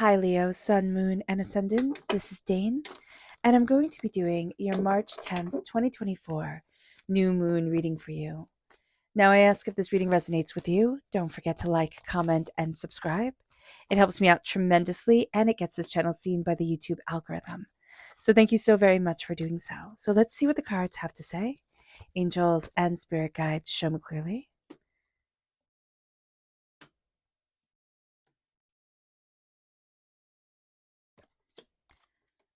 Hi, Leo, Sun, Moon, and Ascendant. This is Dane, and I'm going to be doing your March 10th, 2024 new moon reading for you. Now, I ask if this reading resonates with you. Don't forget to like, comment, and subscribe. It helps me out tremendously, and it gets this channel seen by the YouTube algorithm. So, thank you so very much for doing so. So, let's see what the cards have to say. Angels and spirit guides, show me clearly.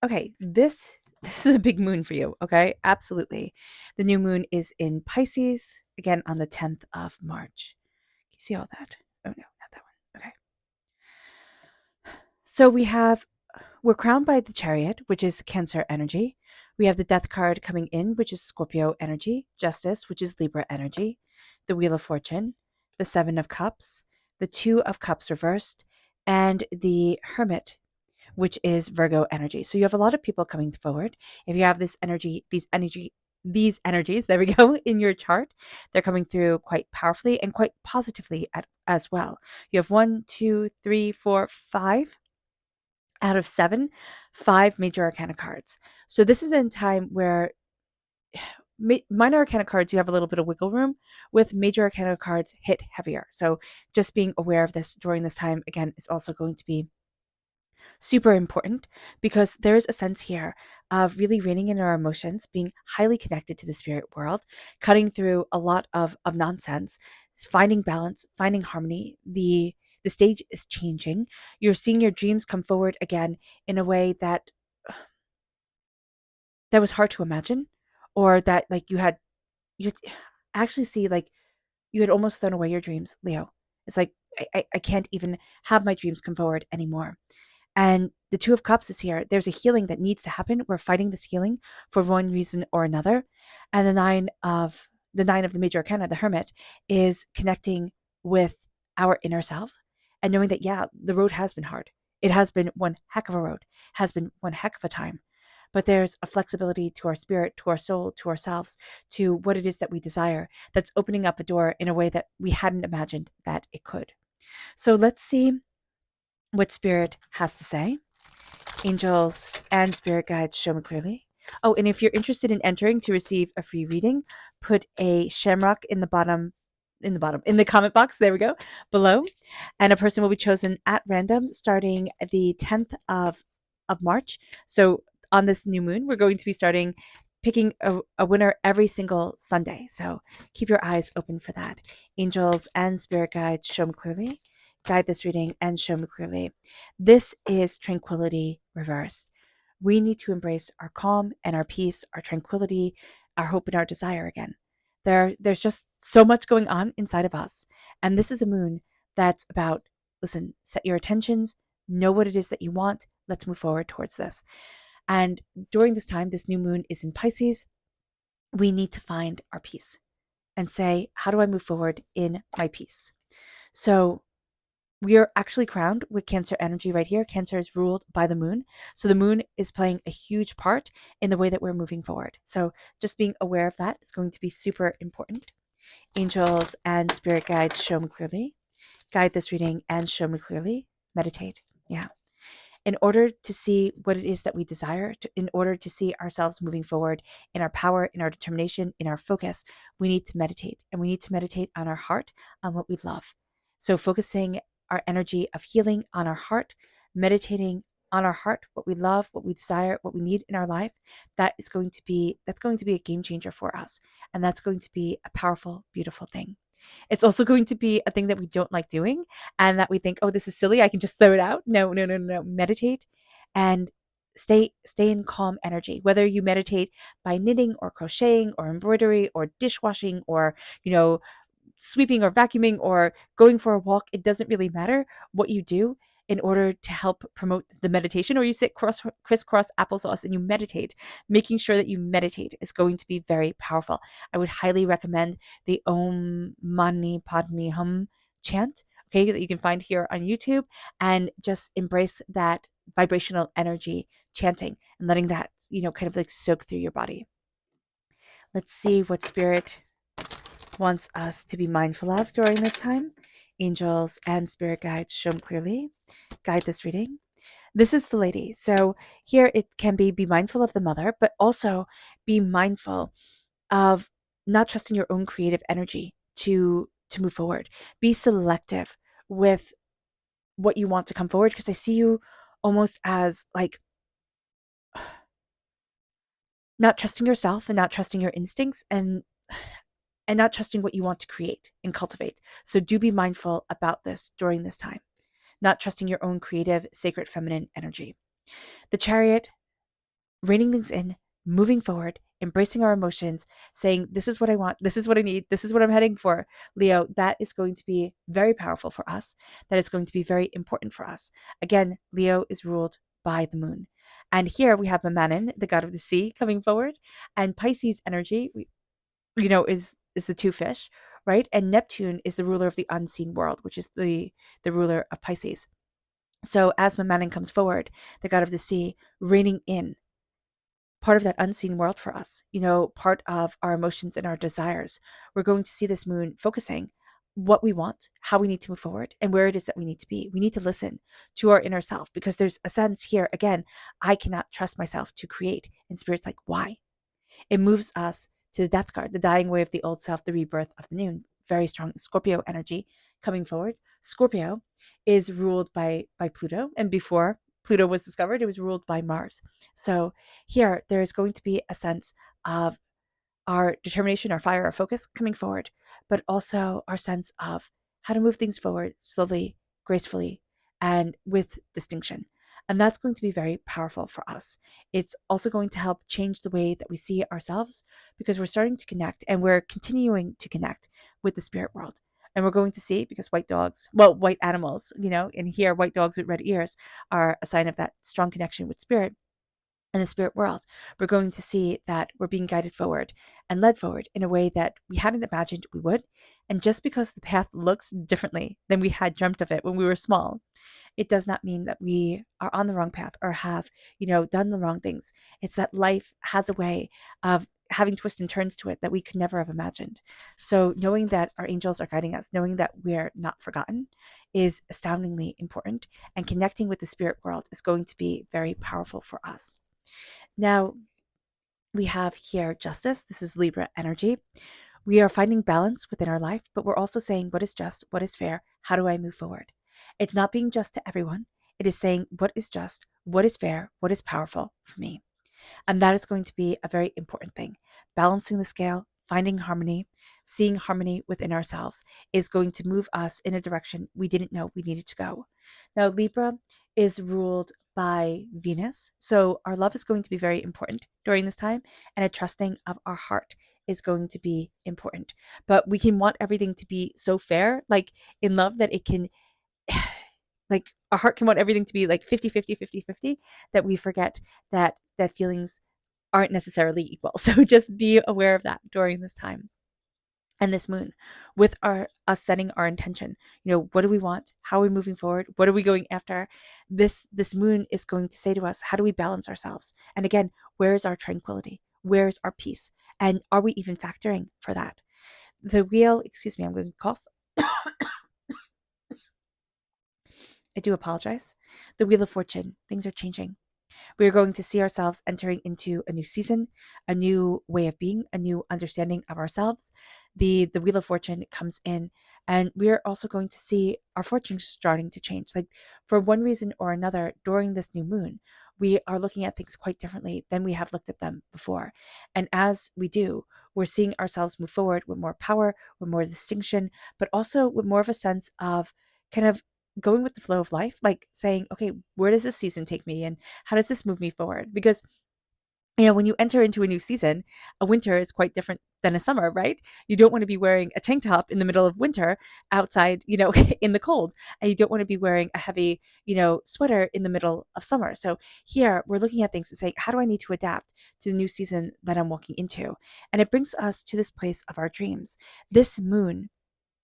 Okay, this is a big moon for you, okay? Absolutely. The new moon is in Pisces, again on the 10th of March. You see all that? Oh no, not that one. Okay. So we're crowned by the Chariot, which is Cancer energy. We have the Death card coming in, which is Scorpio energy, Justice, which is Libra energy, the Wheel of Fortune, the Seven of Cups, the Two of Cups reversed, and the Hermit, which is Virgo energy. So you have a lot of people coming forward. If you have these energies, there we go, in your chart, they're coming through quite powerfully and quite positively as well. You have 1, 2, 3, 4, 5 out of 7, 5 major arcana cards. So this is in time where minor arcana cards, you have a little bit of wiggle room. With major arcana cards, hit heavier. So just being aware of this during this time, again, is also going to be super important, because there's a sense here of really reining in our emotions, being highly connected to the spirit world, cutting through a lot of nonsense, finding balance, finding harmony. The stage is changing. You're seeing your dreams come forward again in a way that was hard to imagine, or that like you actually see, like you had almost thrown away your dreams, Leo. It's like I can't even have my dreams come forward anymore. And the Two of Cups is here. There's a healing that needs to happen. We're fighting this healing for one reason or another. And the nine of the major arcana, the Hermit, is connecting with our inner self and knowing that, yeah, the road has been hard. It has been one heck of a road, has been one heck of a time. But there's a flexibility to our spirit, to our soul, to ourselves, to what it is that we desire, that's opening up a door in a way that we hadn't imagined that it could. So let's see what Spirit has to say. Angels and spirit guides, show me clearly. Oh, and if you're interested in entering to receive a free reading, put a shamrock in the comment box, there we go, below, and a person will be chosen at random starting the 10th of March. So on this new moon, we're going to be starting picking a winner every single Sunday. So keep your eyes open for that. Angels and spirit guides, show me clearly. Guide this reading and show me clearly. This is tranquility reversed. We need to embrace our calm and our peace, our tranquility, our hope, and our desire again. There's just so much going on inside of us. And this is a moon that's about, listen, set your attentions, know what it is that you want. Let's move forward towards this. And during this time, this new moon is in Pisces. We need to find our peace and say, how do I move forward in my peace? So we are actually crowned with Cancer energy right here. Cancer is ruled by the moon. So the moon is playing a huge part in the way that we're moving forward. So just being aware of that is going to be super important. Angels and spirit guides, show me clearly. Guide this reading and show me clearly. Meditate. Yeah. In order to see what it is that we desire, in order to see ourselves moving forward in our power, in our determination, in our focus, we need to meditate. And we need to meditate on our heart, on what we love. So focusing our energy of healing on our heart, meditating on our heart, what we love, what we desire, what we need in our life, that's going to be a game changer for us. And that's going to be a powerful, beautiful thing. It's also going to be a thing that we don't like doing and that we think, oh, this is silly, I can just throw it out. No, no, no, no. Meditate and stay in calm energy. Whether you meditate by knitting or crocheting or embroidery or dishwashing or, sweeping or vacuuming or going for a walk, it doesn't really matter what you do in order to help promote the meditation, or you sit crisscross applesauce and you meditate. Making sure that you meditate is going to be very powerful. I would highly recommend the Om Mani Padme Hum chant, okay, that you can find here on YouTube, and just embrace that vibrational energy chanting and letting that, kind of like soak through your body. Let's see what Spirit wants us to be mindful of during this time. Angels and spirit guides, show them clearly. Guide this reading. This is the lady. So here it can be mindful of the mother, but also be mindful of not trusting your own creative energy to move forward. Be selective with what you want to come forward, because I see you almost as like not trusting yourself and not trusting your instincts, and not trusting what you want to create and cultivate. So do be mindful about this during this time. Not trusting your own creative, sacred feminine energy. The Chariot, reining things in, moving forward, embracing our emotions, saying, this is what I want, this is what I need, this is what I'm heading for, Leo, that is going to be very powerful for us. That is going to be very important for us. Again, Leo is ruled by the moon. And here we have Mamanin, the god of the sea, coming forward, and Pisces energy, is the two fish, right? And Neptune is the ruler of the unseen world, which is the ruler of Pisces. So as Mamanin comes forward, the god of the sea, reining in part of that unseen world for us, part of our emotions and our desires. We're going to see this moon focusing what we want, how we need to move forward, and where it is that we need to be. We need to listen to our inner self, because there's a sense here, again, I cannot trust myself to create. And Spirit's like, why? It moves us to the death card, the dying way of the old self, the rebirth of the new. Very strong Scorpio energy coming forward. Scorpio is ruled by Pluto, and before Pluto was discovered, it was ruled by Mars. So here, there is going to be a sense of our determination, our fire, our focus coming forward, but also our sense of how to move things forward slowly, gracefully, and with distinction. And that's going to be very powerful for us. It's also going to help change the way that we see ourselves, because we're starting to connect, and we're continuing to connect with the spirit world. And we're going to see, because white animals, and here white dogs with red ears are a sign of that strong connection with spirit in the spirit world. We're going to see that we're being guided forward and led forward in a way that we hadn't imagined we would. And just because the path looks differently than we had dreamt of it when we were small, it does not mean that we are on the wrong path or have, done the wrong things. It's that life has a way of having twists and turns to it that we could never have imagined. So knowing that our angels are guiding us, knowing that we're not forgotten, is astoundingly important. And connecting with the spirit world is going to be very powerful for us. Now, we have here justice. This is Libra energy. We are finding balance within our life, but we're also saying what is just, what is fair, how do I move forward? It's not being just to everyone. It is saying what is just, what is fair, what is powerful for me. And that is going to be a very important thing. Balancing the scale, finding harmony, seeing harmony within ourselves is going to move us in a direction we didn't know we needed to go. Now, Libra is ruled by Venus. So our love is going to be very important during this time, and a trusting of our heart is going to be important. But we can want everything to be so fair, like in love, that it can like our heart can want everything to be like 50-50, 50-50, that we forget that feelings aren't necessarily equal. So just be aware of that during this time and this moon, with us setting our intention. What do we want? How are we moving forward? What are we going after? This moon is going to say to us, how do we balance ourselves? And again, where is our tranquility? Where is our peace? And are we even factoring for that? The wheel, excuse me, I'm going to cough. I do apologize. The Wheel of Fortune, things are changing. We are going to see ourselves entering into a new season, a new way of being, a new understanding of ourselves. The Wheel of Fortune comes in, and we are also going to see our fortunes starting to change. Like, for one reason or another, during this new moon, we are looking at things quite differently than we have looked at them before. And as we do, we're seeing ourselves move forward with more power, with more distinction, but also with more of a sense of kind of going with the flow of life, like saying, okay, where does this season take me, and how does this move me forward? Because when you enter into a new season, a winter is quite different than a summer, right? You don't want to be wearing a tank top in the middle of winter outside, in the cold. And you don't want to be wearing a heavy, sweater in the middle of summer. So here we're looking at things and saying, how do I need to adapt to the new season that I'm walking into? And it brings us to this place of our dreams. This moon,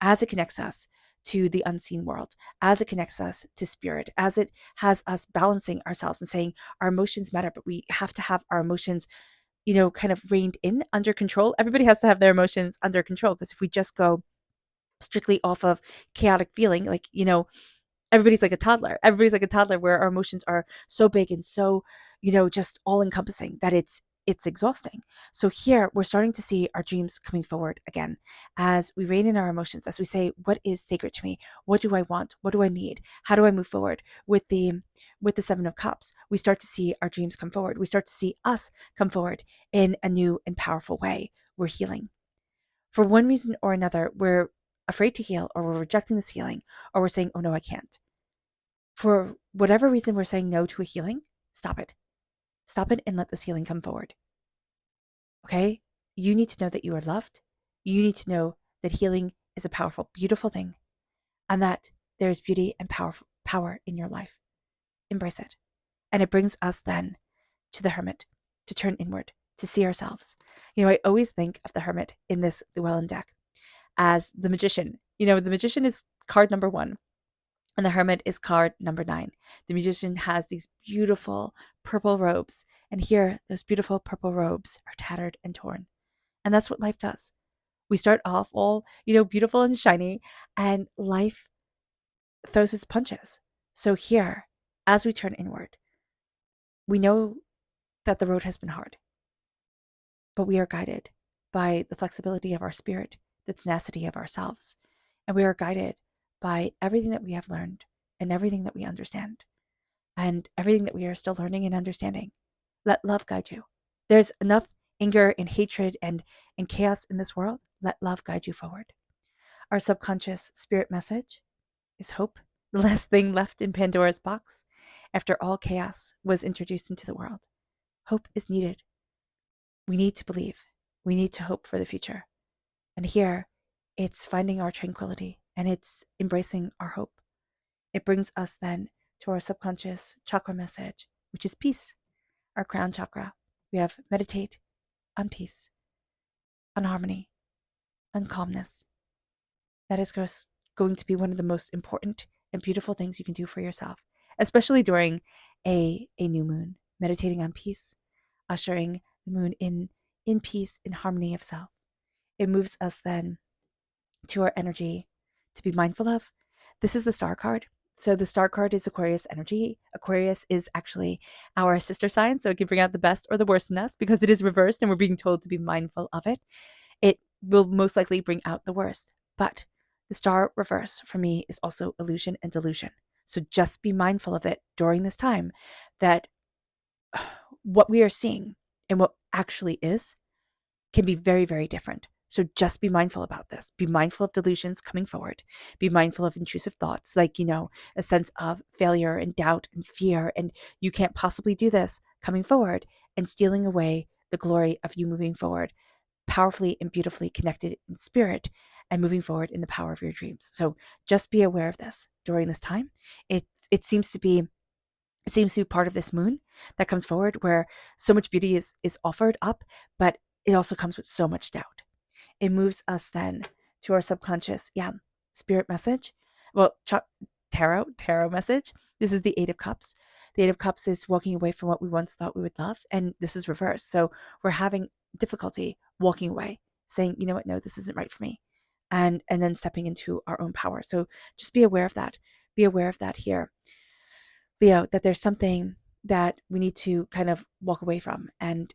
as it connects us to the unseen world, as it connects us to spirit, as it has us balancing ourselves and saying our emotions matter, but we have to have our emotions, kind of reined in, under control. Everybody has to have their emotions under control, because if we just go strictly off of chaotic feeling, like, everybody's like a toddler. Everybody's like a toddler where our emotions are so big and so, just all encompassing that it's exhausting. So here we're starting to see our dreams coming forward again as we rein in our emotions, as we say, what is sacred to me? What do I want? What do I need? How do I move forward? With the Seven of Cups, we start to see our dreams come forward. We start to see us come forward in a new and powerful way. We're healing. For one reason or another, we're afraid to heal, or we're rejecting this healing, or we're saying, oh no, I can't. For whatever reason we're saying no to a healing, stop it. Stop it and let this healing come forward. Okay? You need to know that you are loved. You need to know that healing is a powerful, beautiful thing, and that there's beauty and power in your life. Embrace it. And it brings us then to the Hermit, to turn inward, to see ourselves. I always think of the Hermit in this Llewellyn deck as the Magician. The Magician is card number 1, and the Hermit is card number 9. The Magician has these beautiful purple robes, and here those beautiful purple robes are tattered and torn. And that's what life does. We start off all, beautiful and shiny, and life throws its punches. So here, as we turn inward, we know that the road has been hard, but we are guided by the flexibility of our spirit, the tenacity of ourselves, and we are guided by everything that we have learned and everything that we understand and everything that we are still learning and understanding. Let love guide you. There's enough anger and hatred and chaos in this world. Let love guide you forward. Our subconscious spirit message is hope, the last thing left in Pandora's box after all chaos was introduced into the world. Hope is needed. We need to believe. We need to hope for the future. And here, it's finding our tranquility and it's embracing our hope. It brings us then to our subconscious chakra message, which is peace, our crown chakra. We have meditate on peace, on harmony, on calmness. That is going to be one of the most important and beautiful things you can do for yourself, especially during a new moon. Meditating on peace, ushering the moon in peace, in harmony of self. It moves us then to our energy to be mindful of. This is the star card. So the star card is Aquarius energy. Aquarius is actually our sister sign, so it can bring out the best or the worst in us because it is reversed and we're being told to be mindful of it. It will most likely bring out the worst. But the star reverse for me is also illusion and delusion. So just be mindful of it during this time, that what we are seeing and what actually is can be very, very different. So just be mindful about this. Be mindful of delusions coming forward. Be mindful of intrusive thoughts like, a sense of failure and doubt and fear and you can't possibly do this coming forward and stealing away the glory of you moving forward, powerfully and beautifully connected in spirit and moving forward in the power of your dreams. So just be aware of this during this time. It seems to be part of this moon that comes forward where so much beauty is offered up, but it also comes with so much doubt. It moves us then to our subconscious, spirit message. Well, tarot message. This is the Eight of Cups. The Eight of Cups is walking away from what we once thought we would love, and this is reversed. So we're having difficulty walking away, saying, you know what, no, this isn't right for me, and then stepping into our own power. So just be aware of that. Be aware of that here, Leo, that there's something that we need to kind of walk away from, and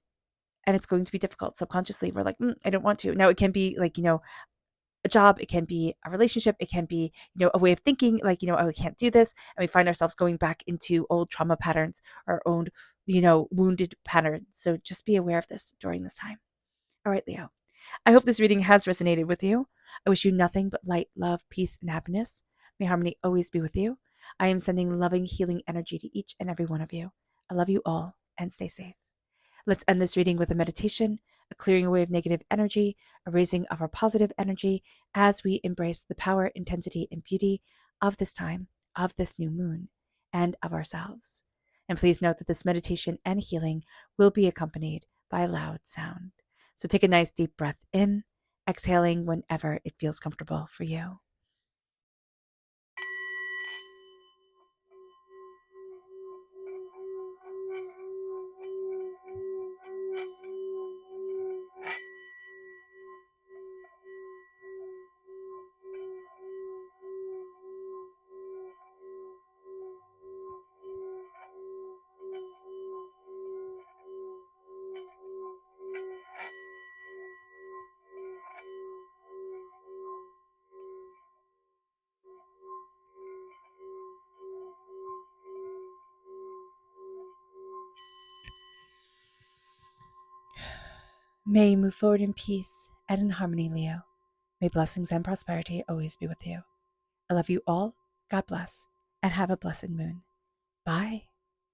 it's going to be difficult. Subconsciously, we're like, I don't want to. Now, it can be like, a job, it can be a relationship, it can be, a way of thinking, like, oh, I can't do this. And we find ourselves going back into old trauma patterns, our own, wounded patterns. So just be aware of this during this time. All right, Leo. I hope this reading has resonated with you. I wish you nothing but light, love, peace, and happiness. May harmony always be with you. I am sending loving, healing energy to each and every one of you. I love you all and stay safe. Let's end this reading with a meditation, a clearing away of negative energy, a raising of our positive energy as we embrace the power, intensity, and beauty of this time, of this new moon, and of ourselves. And please note that this meditation and healing will be accompanied by a loud sound. So take a nice deep breath in, exhaling whenever it feels comfortable for you. May you move forward in peace and in harmony, Leo. May blessings and prosperity always be with you. I love you all. God bless, and have a blessed moon. Bye.